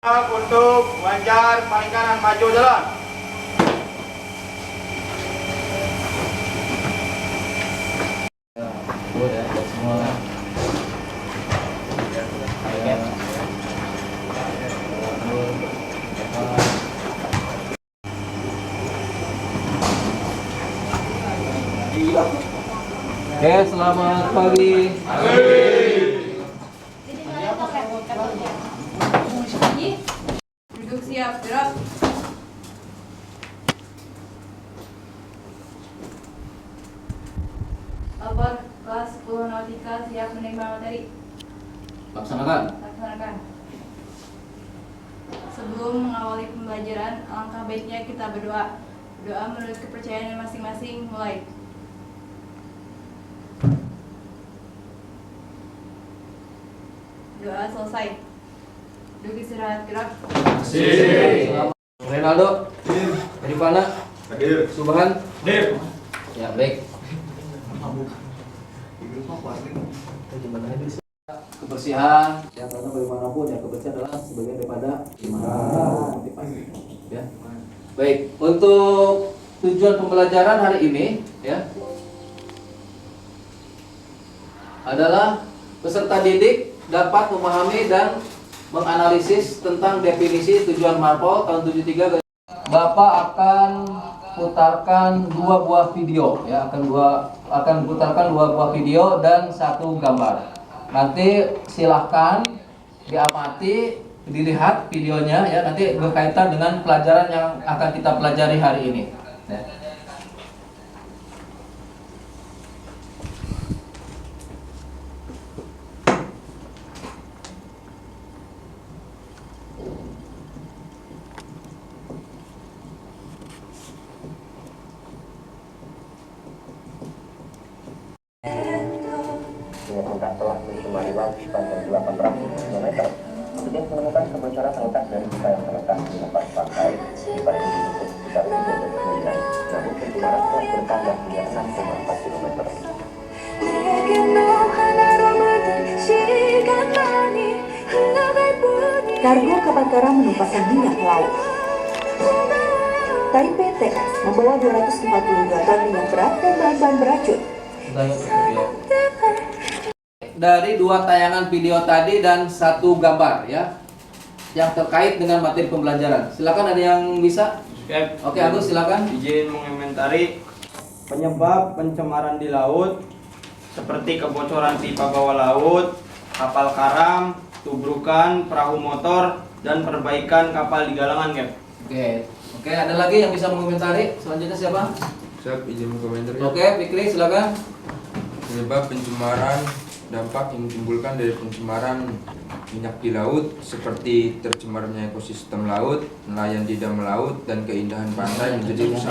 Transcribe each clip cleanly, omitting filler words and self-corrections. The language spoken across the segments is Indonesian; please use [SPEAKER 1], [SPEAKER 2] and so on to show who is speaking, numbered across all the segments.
[SPEAKER 1] Untuk wajar paling kanan maju jalan.
[SPEAKER 2] Oke, selamat pagi.
[SPEAKER 3] Duduk siap, gerak. Lapor kelas 10 nautika siap menerima materi.
[SPEAKER 2] Laksanakan.
[SPEAKER 3] Laksanakan. Sebelum mengawali pembelajaran, alangkah baiknya kita berdoa. Doa menurut kepercayaan masing-masing. Mulai. Doa selesai. Duduk istirahat, gerak.
[SPEAKER 2] Renaldo. Rifana.
[SPEAKER 1] Hadir.
[SPEAKER 2] Subhan.
[SPEAKER 1] Hadir.
[SPEAKER 2] Ya, baik. Kebersihan, ya, karena bagaimanapun ya kebersihan adalah sebagian daripada iman. Ya. Baik, untuk tujuan pembelajaran hari ini ya adalah peserta didik dapat memahami dan menganalisis tentang definisi tujuan Marpol tahun 73. Bapak akan putarkan dua buah video ya, akan putarkan dua buah video dan satu gambar. Nanti silahkan diamati, dilihat videonya ya, nanti berkaitan dengan pelajaran yang akan kita pelajari hari ini ya.
[SPEAKER 4] Menyatakan telah mencemari laut sepanjang 800 km. Petugas menemukan kebocoran letak dari pipa yang terletak di lepas pantai di Parigi Buntut sekitar 3 dan 9. Namun pencemaran telah bertambah hingga 6,4 km.
[SPEAKER 5] Kargo kebakaran menumpahkan minyak laut. Taipei TS membawa 242 ton minyak berat dan bahan-bahan beracun.
[SPEAKER 2] Dari dua tayangan video tadi dan satu gambar ya yang terkait dengan materi pembelajaran. Silakan, ada yang bisa? Oke, Agus silakan.
[SPEAKER 1] Izin mengomentari penyebab pencemaran di laut seperti kebocoran pipa bawah laut, kapal karam, tubrukan, perahu motor, dan perbaikan kapal di galangan, Cap.
[SPEAKER 2] Oke, ada lagi yang bisa mengomentari? Selanjutnya siapa?
[SPEAKER 6] Siap, izin berkomentar ya.
[SPEAKER 2] Oke, Fikri silakan.
[SPEAKER 6] Penyebab pencemaran, dampak yang ditimbulkan dari pencemaran minyak di laut seperti tercemarnya ekosistem laut, nelayan tidak melaut, dan keindahan pantai menjadi rusak.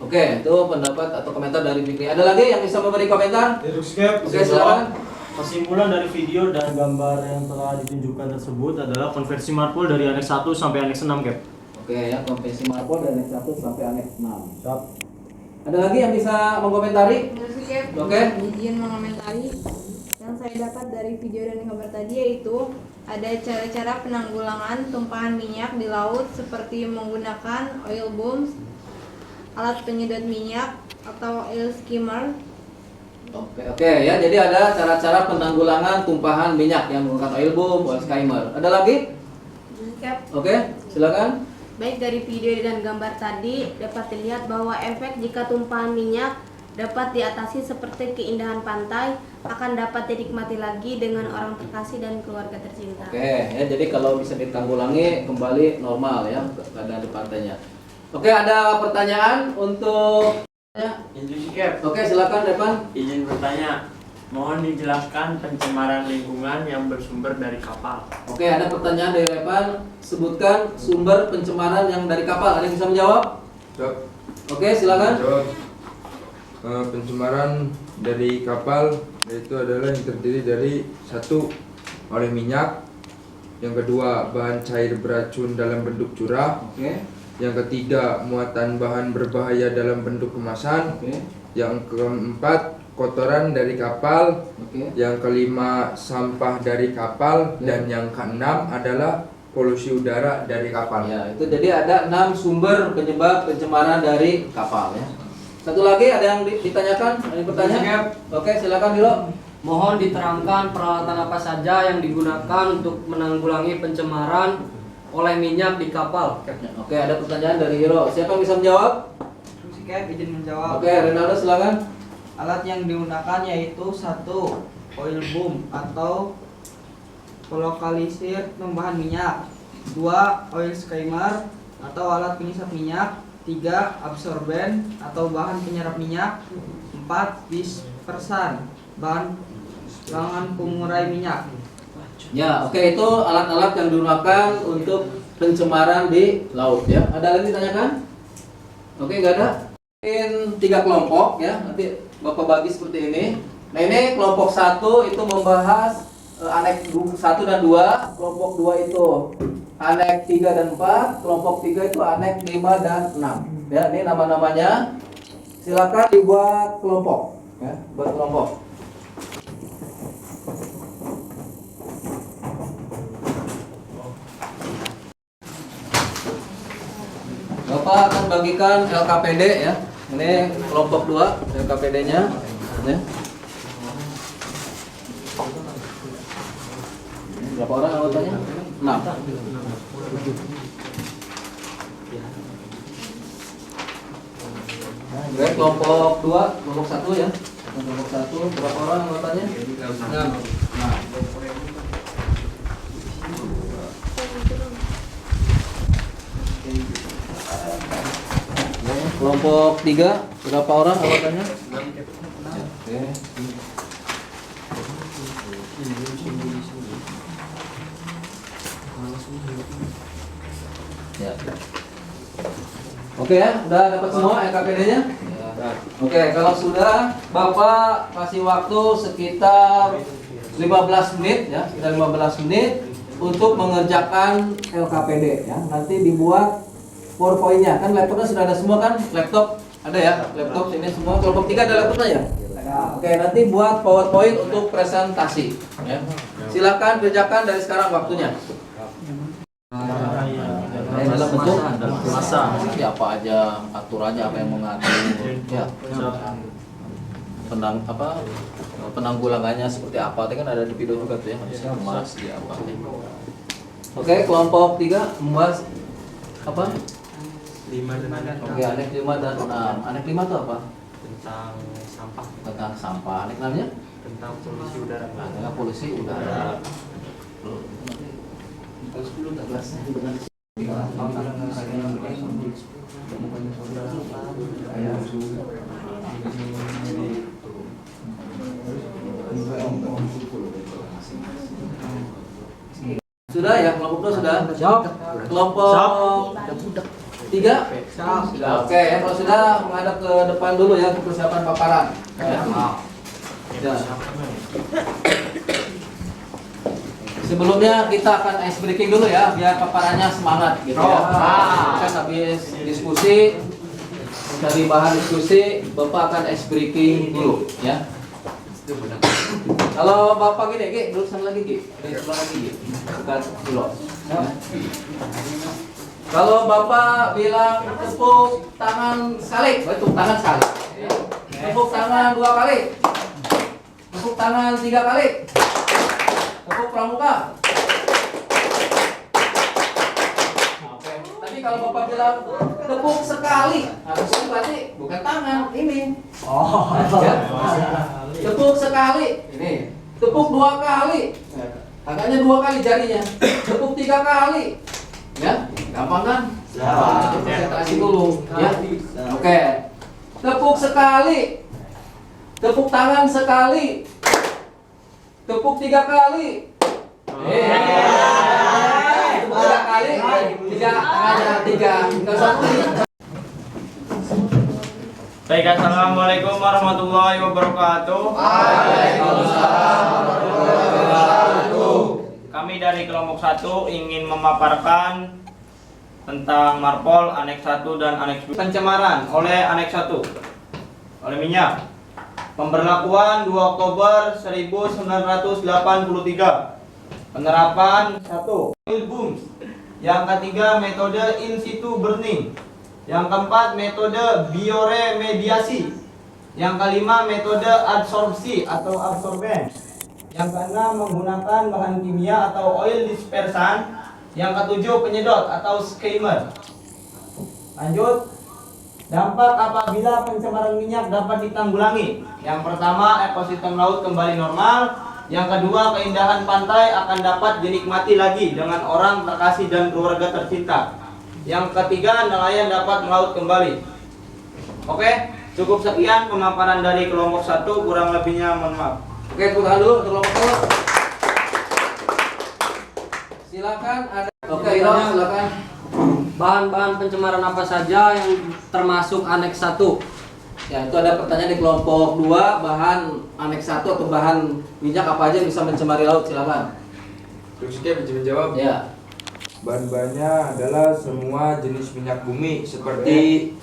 [SPEAKER 2] Oke, itu pendapat atau komentar dari Fikri. Ada lagi yang bisa memberi komentar? Oke, silakan.
[SPEAKER 7] Kesimpulan dari video dan gambar yang telah ditunjukkan tersebut adalah konversi Marpol dari aneks 1 sampai aneks 6, Cap.
[SPEAKER 2] Oke ya, konversi Marpol dari aneks 1 sampai aneks 6. Siap. Ada lagi yang bisa mengomentari? Oke.
[SPEAKER 3] Izin mengomentari. Yang saya dapat dari video dan gambar tadi yaitu ada cara-cara penanggulangan tumpahan minyak di laut seperti menggunakan oil boom, alat penyedot minyak atau oil skimmer.
[SPEAKER 2] Oke ya, jadi ada cara-cara penanggulangan tumpahan minyak yang menggunakan oil boom, oil skimmer. Ada lagi? Oke, silakan.
[SPEAKER 8] Baik dari video dan gambar tadi dapat dilihat bahwa efek jika tumpahan minyak dapat diatasi seperti keindahan pantai akan dapat dinikmati lagi dengan orang terkasih dan keluarga tercinta.
[SPEAKER 2] Oke ya, jadi kalau bisa ditanggulangi kembali normal ya keadaan di pantainya. Oke, ada pertanyaan untuk
[SPEAKER 7] Izin, Cap.
[SPEAKER 2] Oke, silakan Depan.
[SPEAKER 7] Izin bertanya. Mohon dijelaskan pencemaran lingkungan yang bersumber dari kapal.
[SPEAKER 2] Oke, ada pertanyaan dari Depan. Sebutkan sumber pencemaran yang dari kapal. Ada yang bisa menjawab?
[SPEAKER 6] Siap.
[SPEAKER 2] Oke, silakan.
[SPEAKER 6] Jawab. Pencemaran dari kapal itu adalah yang terdiri dari satu, oleh minyak, yang kedua bahan cair beracun dalam bentuk curah,
[SPEAKER 2] Oke.
[SPEAKER 6] yang ketiga muatan bahan berbahaya dalam bentuk kemasan,
[SPEAKER 2] Oke.
[SPEAKER 6] yang keempat kotoran dari kapal,
[SPEAKER 2] Oke.
[SPEAKER 6] yang kelima sampah dari kapal,
[SPEAKER 2] Ya.
[SPEAKER 6] dan yang keenam adalah polusi udara dari kapal.
[SPEAKER 2] Ya, itu jadi ada 6 sumber penyebab pencemaran dari kapal ya. Satu lagi ada yang ditanyakan? Ada yang bertanya? Oke, silakan Dilo.
[SPEAKER 9] Mohon diterangkan peralatan apa saja yang digunakan untuk menanggulangi pencemaran oleh minyak di kapal.
[SPEAKER 2] Oke, ada pertanyaan dari Hiro. Siapa yang bisa menjawab?
[SPEAKER 1] Sikap izin menjawab.
[SPEAKER 2] Oke, Renaldo silakan.
[SPEAKER 1] Alat yang digunakan yaitu 1. Oil boom atau pelokalisir tambahan minyak. 2. Oil skimmer atau alat pengisap minyak. 3. Absorben atau bahan penyerap minyak. 4. Dispersan bahan pengurai minyak.
[SPEAKER 2] Ya, oke, itu alat-alat yang digunakan untuk pencemaran di laut ya. Ada lagi ditanyakan? Oke, nggak ada. Mungkin 3 kelompok ya. Nanti Bapak bagi seperti ini. Nah, ini kelompok 1 itu membahas aneks 1 dan 2. Kelompok 2 itu aneks 3 dan 4. Kelompok 3 itu aneks 5 dan 6. Ya, ini nama-namanya. Silakan dibuat kelompok ya, buat kelompok. Bapak akan bagikan LKPD ya. Ini kelompok 2 LKPD-nya ya. Berapa orang anggotanya? 6. Oke, kelompok 2, kelompok 1 ya. Kelompok 1 berapa orang anggotanya? 6. Kelompok 3 berapa orang anggotanya? 6. Oke. Ya. Oke ya, udah dapat semua LKPD-nya? Oke, kalau sudah Bapak kasih waktu sekitar 15 menit ya, sekitar 15 menit untuk mengerjakan LKPD ya. Nanti dibuat PowerPoint-nya. Kan laptopnya sudah ada semua kan? Laptop ada ya? Laptop ini semua. Kelompok 3 ada laptopnya ya? Oke, nanti buat PowerPoint untuk presentasi ya. Silakan kerjakan dari sekarang waktunya. Dalam bentuk
[SPEAKER 7] masa.
[SPEAKER 2] ya, apa aja aturannya, apa yang mengatur ya, penanggulangannya seperti apa, itu kan ada di video juga tuh ya, harusnya emas di apa. Oke, kelompok 3 membahas apa?
[SPEAKER 7] 5 dan 6.
[SPEAKER 2] Oke, aneks 5 dan 6. Aneks 5 itu apa?
[SPEAKER 7] Tentang sampah.
[SPEAKER 2] Tentang sampah. Aneks 6-nya?
[SPEAKER 7] Tentang polusi udara.
[SPEAKER 2] Tentang polusi udara. Sudah ya, kelompok 2 sudah? Kelompok 3? Sudah. Oke, ya, kalau sudah menghadap ke depan dulu ya untuk persiapan paparan. Ya. Sebelumnya kita akan ice breaking dulu ya, biar paparannya semangat gitu ya. Kan habis diskusi, dari bahan diskusi, Bapak akan ice breaking dulu ya. Kalau Bapak gini, Gi, duduk sana lagi, Gi. Duduk lagi, Gi. Dekat dulu. Ya. Kalau Bapak bilang tepuk tangan sekali, tepuk tangan sekali. Tepuk tangan 2 kali. Tepuk tangan 3 kali. Tepuk pramuka. Oke. Tadi kalau Bapak bilang tepuk sekali, harusnya berarti bukan tangan, ini. Oh. Ya. Tepuk sekali, ini. Tepuk 2 kali. Tangannya 2 kali jarinya. Tepuk 3 kali. Ya, gampang kan? Konsentrasi dulu, ya. Oke. Tepuk sekali. Tepuk tangan sekali. Tepuk 3 kali. Tepuk 3 kali. 3 tangannya 3. Tinggal 1.
[SPEAKER 1] Baik, assalamualaikum warahmatullahi wabarakatuh.
[SPEAKER 2] Waalaikumsalam warahmatullahi wabarakatuh.
[SPEAKER 1] Kami dari kelompok 1 ingin memaparkan tentang Marpol Aneks 1 dan Aneks 2. Pencemaran oleh Aneks 1 oleh minyak. Pemberlakuan 2 Oktober 1983. Penerapan 1. Oil booms. Yang ketiga, metode in situ burning. Yang keempat, metode bioremediasi. Yang kelima, metode adsorpsi atau absorben. Yang keenam, menggunakan bahan kimia atau oil dispersan. Yang ketujuh, penyedot atau skimmer. Lanjut. Dampak apabila pencemaran minyak dapat ditanggulangi. Yang pertama, ekosistem laut kembali normal. Yang kedua, keindahan pantai akan dapat dinikmati lagi dengan orang terkasih dan keluarga tercinta. Yang ketiga, nelayan dapat melaut kembali. Oke, cukup sekian pemaparan dari kelompok 1, kurang lebihnya mohon maaf.
[SPEAKER 2] Oke, tepuk tangan dulu untuk kelompok 1. Silakan ada. Oke, Iro, silakan.
[SPEAKER 9] Bahan-bahan pencemaran apa saja yang termasuk aneks 1?
[SPEAKER 2] Ya, itu ada pertanyaan di kelompok 2, bahan aneks 1 atau bahan minyak apa aja yang bisa mencemari laut, silakan.
[SPEAKER 6] Terusnya bisa menjawab.
[SPEAKER 2] Ya.
[SPEAKER 6] Bahan-bahannya adalah semua jenis minyak bumi seperti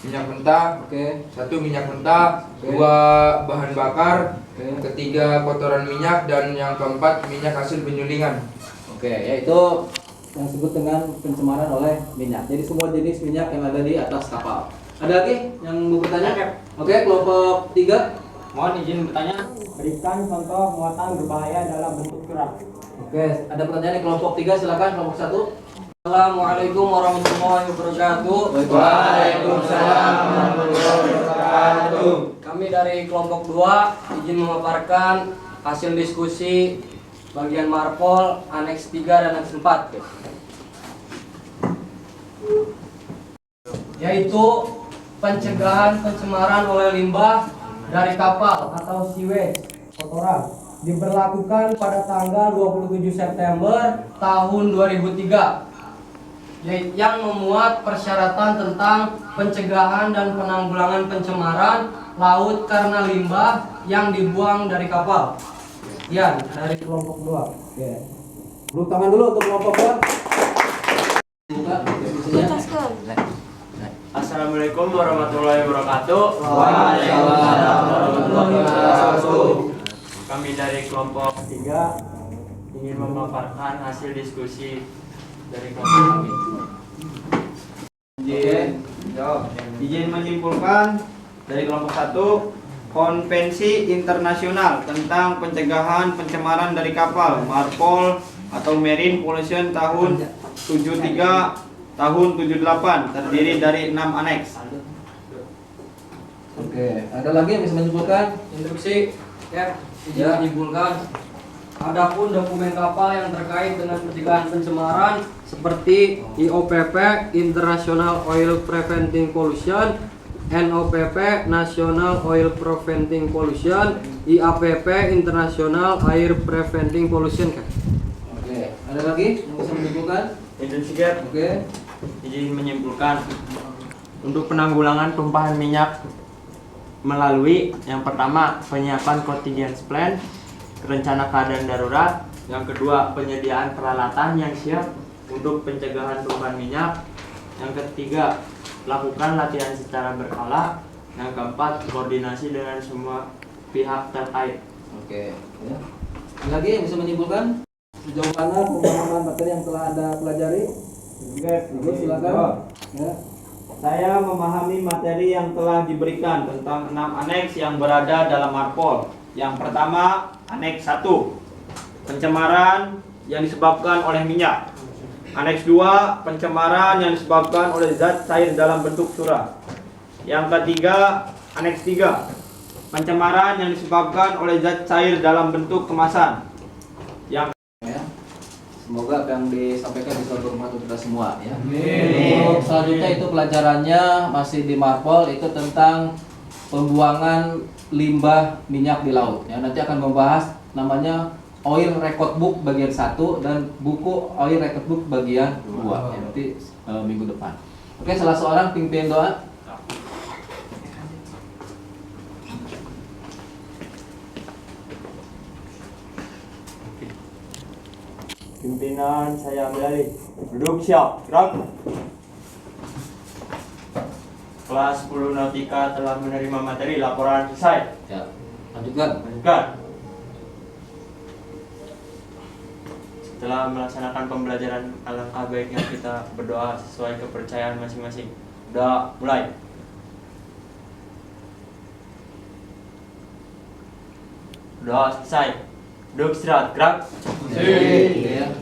[SPEAKER 6] minyak mentah.
[SPEAKER 2] Oke.
[SPEAKER 6] 1 minyak mentah, 2 bahan bakar, ketiga kotoran minyak, dan yang keempat minyak hasil penyulingan.
[SPEAKER 2] Oke, yaitu yang disebut dengan pencemaran oleh minyak. Jadi semua jenis minyak yang ada di atas kapal. Ada lagi yang mau bertanya? Oke, kelompok 3.
[SPEAKER 1] Mohon izin bertanya.
[SPEAKER 10] Berikan contoh muatan berbahaya dalam bentuk curah.
[SPEAKER 2] Oke, ada pertanyaan di kelompok 3, silakan kelompok 1.
[SPEAKER 9] Assalamualaikum warahmatullahi wabarakatuh.
[SPEAKER 1] Waalaikumsalam warahmatullahi wabarakatuh.
[SPEAKER 9] Kami dari kelompok 2 izin memaparkan hasil diskusi bagian Marpol aneks 3 dan aneks 4. Yaitu pencegahan pencemaran oleh limbah dari kapal atau sewage kotoran diberlakukan pada tanggal 27 September tahun 2003 yang memuat persyaratan tentang pencegahan dan penanggulangan pencemaran laut karena limbah yang dibuang dari kapal. Sekian dari kelompok 2.
[SPEAKER 2] Oke. Beri tangan dulu untuk kelompok 2. Buka diskusinya.
[SPEAKER 7] Assalamualaikum warahmatullahi wabarakatuh.
[SPEAKER 1] Waalaikumsalam warahmatullahi wabarakatuh.
[SPEAKER 7] Kami dari kelompok 3 ingin memaparkan hasil diskusi dari kelompok kami.
[SPEAKER 1] Izin menyimpulkan dari kelompok 1, Konvensi Internasional tentang Pencegahan Pencemaran dari Kapal Marpol atau Marine Pollution tahun 73 tahun 78 terdiri dari 6 aneks.
[SPEAKER 2] Oke, ada lagi yang bisa menyimpulkan?
[SPEAKER 9] Instruksi ya, izin menyimpulkan. Adapun dokumen kapal yang terkait dengan pencegahan pencemaran seperti IOPP International Oil Preventing Pollution, NOPP National Oil Preventing Pollution, IAPP International Air Preventing Pollution.
[SPEAKER 2] Oke, ada lagi yang bisa menyimpulkan?
[SPEAKER 7] Indonesia.
[SPEAKER 2] Oke.
[SPEAKER 7] Izin menyimpulkan untuk penanggulangan tumpahan minyak melalui yang pertama penyiapan contingency plan, rencana keadaan darurat, yang kedua penyediaan peralatan yang siap untuk pencegahan tumpahan minyak, yang ketiga lakukan latihan secara berkala, yang keempat koordinasi dengan semua pihak terkait.
[SPEAKER 2] Oke. Ya. Ada lagi yang bisa menyimpulkan? Sejauh mana pemahaman materi yang telah Anda pelajari? Ibu silakan. Ya.
[SPEAKER 1] Saya memahami materi yang telah diberikan tentang 6 aneks yang berada dalam Marpol. Yang pertama, aneks 1, pencemaran yang disebabkan oleh minyak. Aneks 2, pencemaran yang disebabkan oleh zat cair dalam bentuk curah. Yang ketiga, aneks 3, pencemaran yang disebabkan oleh zat cair dalam bentuk kemasan. Yang
[SPEAKER 2] Semoga apa yang disampaikan bisa bermanfaat untuk kita semua ya. Untuk selanjutnya itu pelajarannya masih di Marpol, itu tentang pembuangan limbah minyak di laut ya. Nanti akan membahas namanya Oil Record Book bagian 1 dan buku Oil Record Book bagian 2 ya, nanti minggu depan. Oke, salah seorang pimpin doa.
[SPEAKER 7] Pimpinan saya ambil alih. Duduk siap, gerak. Kelas 10 Nautika telah menerima materi, laporan selesai.
[SPEAKER 2] Ya, lanjutkan.
[SPEAKER 7] Lanjutkan. Setelah melaksanakan pembelajaran, alangkah baiknya kita berdoa sesuai kepercayaan masing-masing. Doa mulai. Doa selesai. Duduk istirahat, gerak.
[SPEAKER 2] Iya.